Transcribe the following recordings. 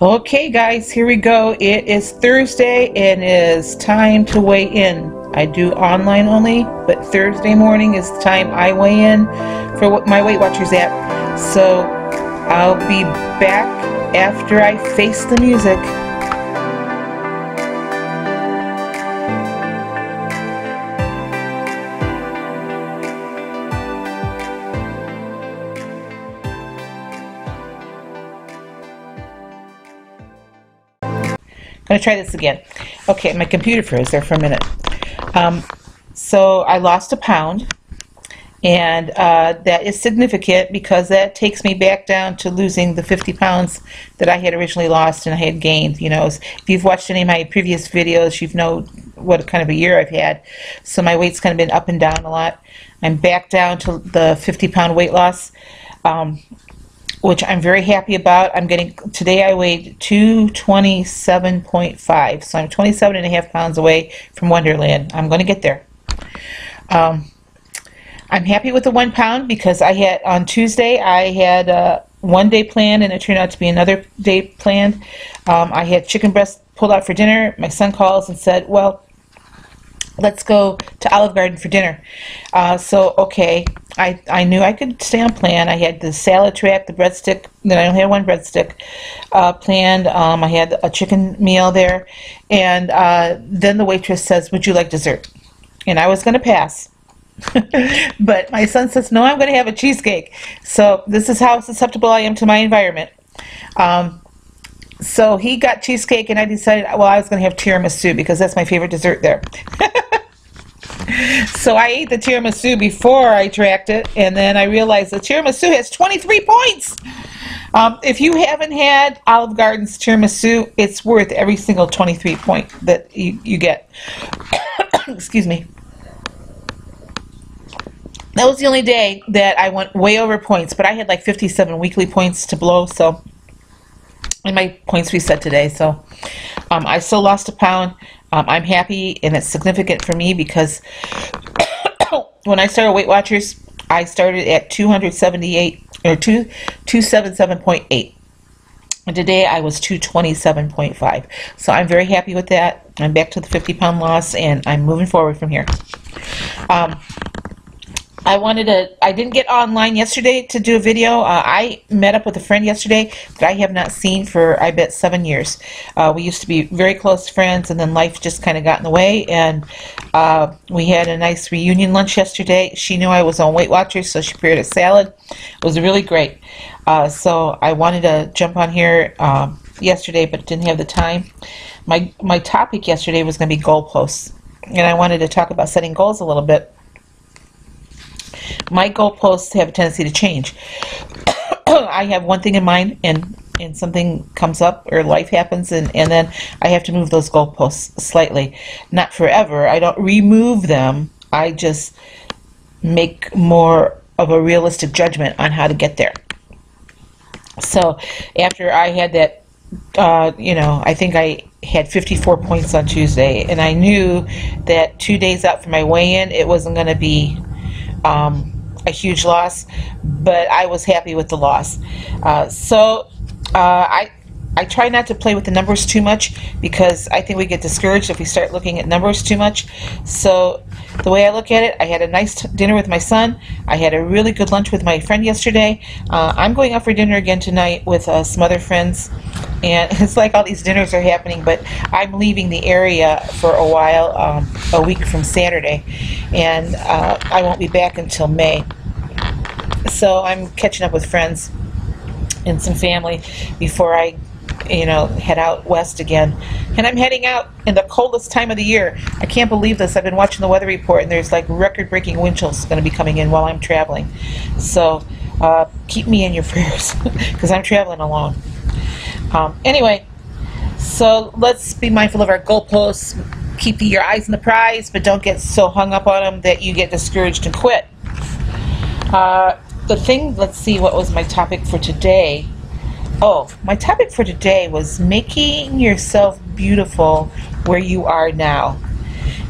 Okay guys, here we go. It is Thursday and it is time to weigh in. I do online only, but Thursday morning is the time I weigh in for what my Weight Watchers app. So I'll be back after I face the music. I'm going to try this again. Okay, my computer froze there for a minute. So I lost a pound, and that is significant because that takes me back down to losing the 50 pounds that I had originally lost and I had gained. You know, if you've watched any of my previous videos, you know what kind of a year I've had. So my weight's kind of been up and down a lot. I'm back down to the 50-pound weight loss. Which I'm very happy about. Today I weighed 227.5, so I'm 27.5 pounds away from Wonderland. I'm going to get there. I'm happy with the 1 pound because on Tuesday I had a 1 day planned and it turned out to be another day planned. I had chicken breast pulled out for dinner. My son calls and said, well, let's go to Olive Garden for dinner. So okay, I knew I could stay on plan. I had the salad track, the breadstick, then I only had one breadstick planned. I had a chicken meal there, and then the waitress says, would you like dessert? And I was going to pass. But my son says, no, I'm going to have a cheesecake. So this is how susceptible I am to my environment. So he got cheesecake, and I decided, well, I was going to have tiramisu because that's my favorite dessert there. So I ate the tiramisu before I tracked it, and then I realized the tiramisu has 23 points. If you haven't had Olive Garden's tiramisu, it's worth every single 23 point that you get. Excuse me. That was the only day that I went way over points, but I had like 57 weekly points to blow, so, and my points reset today, so I still lost a pound. I'm happy, and it's significant for me because when I started Weight Watchers, I started at 278 or 277.8, and today I was 227.5. So I'm very happy with that. I'm back to the 50-pound loss, and I'm moving forward from here. I didn't get online yesterday to do a video. I met up with a friend yesterday that I have not seen for, I bet, 7 years. We used to be very close friends, and then life just kind of got in the way, and we had a nice reunion lunch yesterday. She knew I was on Weight Watchers, so she prepared a salad. It was really great. So I wanted to jump on here yesterday, but didn't have the time. My topic yesterday was going to be goalposts, and I wanted to talk about setting goals a little bit. My goalposts have a tendency to change. I have one thing in mind, and something comes up or life happens, and then I have to move those goalposts slightly. Not forever. I don't remove them. I just make more of a realistic judgment on how to get there. So after I had that, I think I had 54 points on Tuesday, and I knew that 2 days out from my weigh-in, it wasn't going to be a huge loss, but I was happy with the loss. I try not to play with the numbers too much because I think we get discouraged if we start looking at numbers too much. So the way I look at it, I had a nice dinner with my son. I had a really good lunch with my friend yesterday. I'm going out for dinner again tonight with some other friends, and it's like all these dinners are happening, but I'm leaving the area for a while, a week from Saturday, and I won't be back until May. So I'm catching up with friends and some family before I head out west again. And I'm heading out in the coldest time of the year. I can't believe this. I've been watching the weather report, and there's like record-breaking wind chills going to be coming in while I'm traveling. So keep me in your prayers because I'm traveling alone. Anyway, so let's be mindful of our goalposts. Keep your eyes on the prize, but don't get so hung up on them that you get discouraged and quit. Let's see, what was my topic for today? Oh, my topic for today was making yourself beautiful where you are now.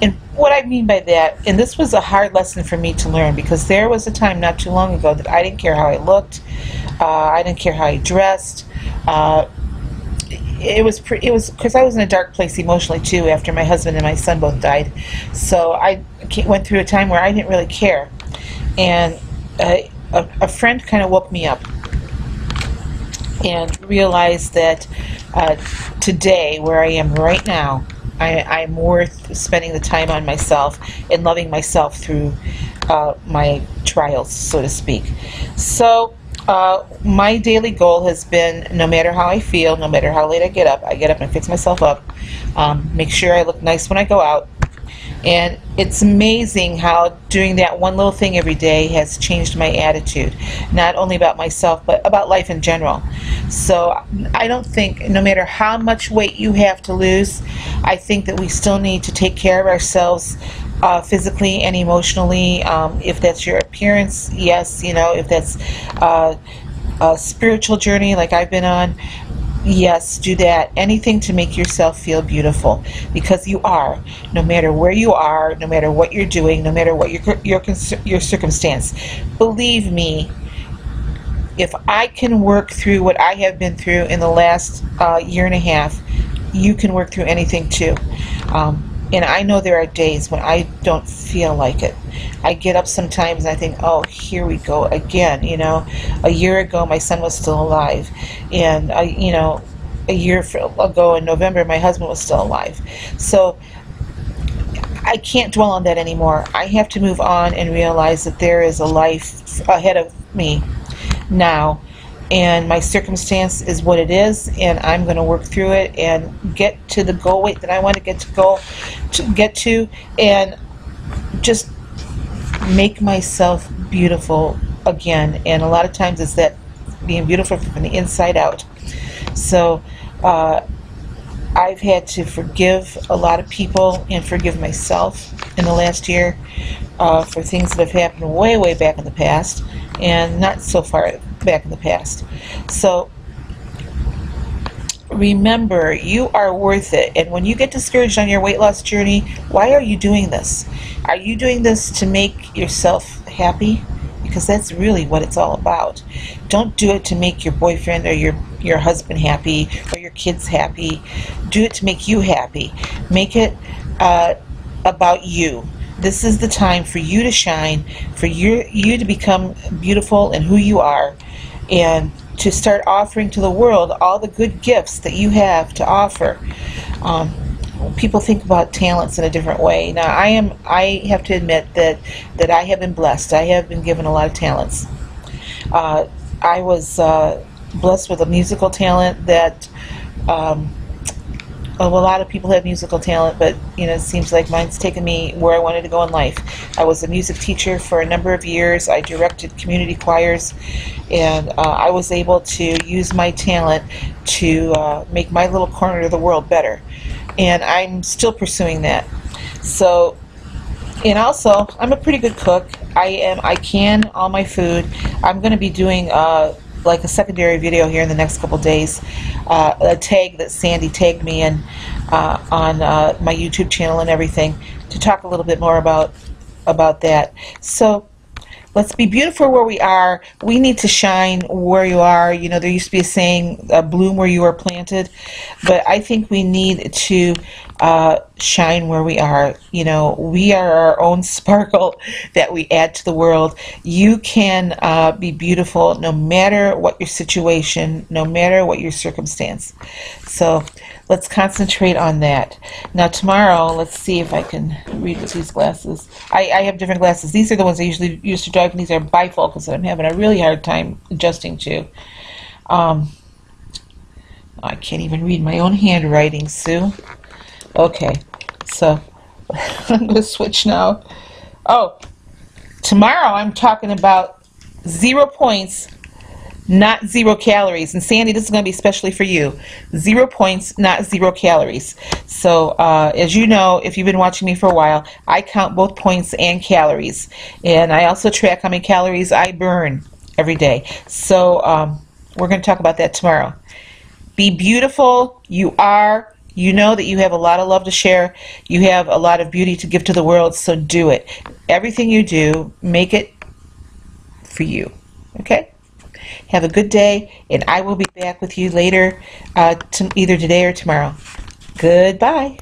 And what I mean by that, and this was a hard lesson for me to learn, because there was a time not too long ago that I didn't care how I looked, I didn't care how I dressed, it was because I was in a dark place emotionally too after my husband and my son both died. So I went through a time where I didn't really care, and a friend kind of woke me up and realized that today, where I am right now, I'm worth spending the time on myself and loving myself through my trials, so to speak. So my daily goal has been, no matter how I feel, no matter how late I get up and fix myself up, make sure I look nice when I go out. And it's amazing how doing that one little thing every day has changed my attitude, not only about myself, but about life in general. So I don't think, no matter how much weight you have to lose, I think that we still need to take care of ourselves physically and emotionally. If that's your appearance, yes, you know, if that's a spiritual journey like I've been on, yes, do that. Anything to make yourself feel beautiful, because you are. No matter where you are, no matter what you're doing, no matter what your circumstance. Believe me, if I can work through what I have been through in the last year and a half, you can work through anything too. And I know there are days when I don't feel like it. I get up sometimes and I think, oh, here we go again. You know, a year ago my son was still alive, and you know, a year ago in November my husband was still alive. So I can't dwell on that anymore. I have to move on and realize that there is a life ahead of me now, and my circumstance is what it is, and I'm going to work through it and get to the goal weight that I want to get to, and just make myself beautiful again. And a lot of times it's that being beautiful from the inside out. So I've had to forgive a lot of people and forgive myself in the last year for things that have happened way back in the past, and not so far back in the past. So remember, you are worth it. And when you get discouraged on your weight loss journey, why are you doing this? Are you doing this to make yourself happy? Because that's really what it's all about. Don't do it to make your boyfriend or your husband happy or your kids happy. Do it to make you happy. Make it about you. This is the time for you to shine, for you to become beautiful in who you are, and to start offering to the world all the good gifts that you have to offer. People think about talents in a different way. Now, I have to admit that I have been blessed. I have been given a lot of talents. I was blessed with a musical talent that a lot of people have musical talent, but you know, it seems like mine's taken me where I wanted to go in life. I was a music teacher for a number of years. I directed community choirs, and I was able to use my talent to make my little corner of the world better. And I'm still pursuing that. So, and also, I'm a pretty good cook. I can all my food. I'm going to be doing like a secondary video here in the next couple days, a tag that Sandy tagged me in on my YouTube channel and everything, to talk a little bit more about that. So let's be beautiful where we are. We need to shine where you are. You know, there used to be a saying, bloom where you are planted, but I think we need to shine where we are. You know, we are our own sparkle that we add to the world. You can be beautiful no matter what your situation, no matter what your circumstance. So let's concentrate on that. Now tomorrow, let's see if I can read with these glasses. I have different glasses. These are the ones I usually use to drive, and these are bifocals that I'm having a really hard time adjusting to. I can't even read my own handwriting, Sue. Okay, so I'm going to switch now. Oh, tomorrow I'm talking about 0 points, not 0 calories. And Sandy, this is going to be especially for you. 0 points, not 0 calories. So as you know, if you've been watching me for a while, I count both points and calories. And I also track how many calories I burn every day. So we're going to talk about that tomorrow. Be beautiful. You are. You know that you have a lot of love to share. You have a lot of beauty to give to the world, so do it. Everything you do, make it for you. Okay? Have a good day, and I will be back with you later, either today or tomorrow. Goodbye.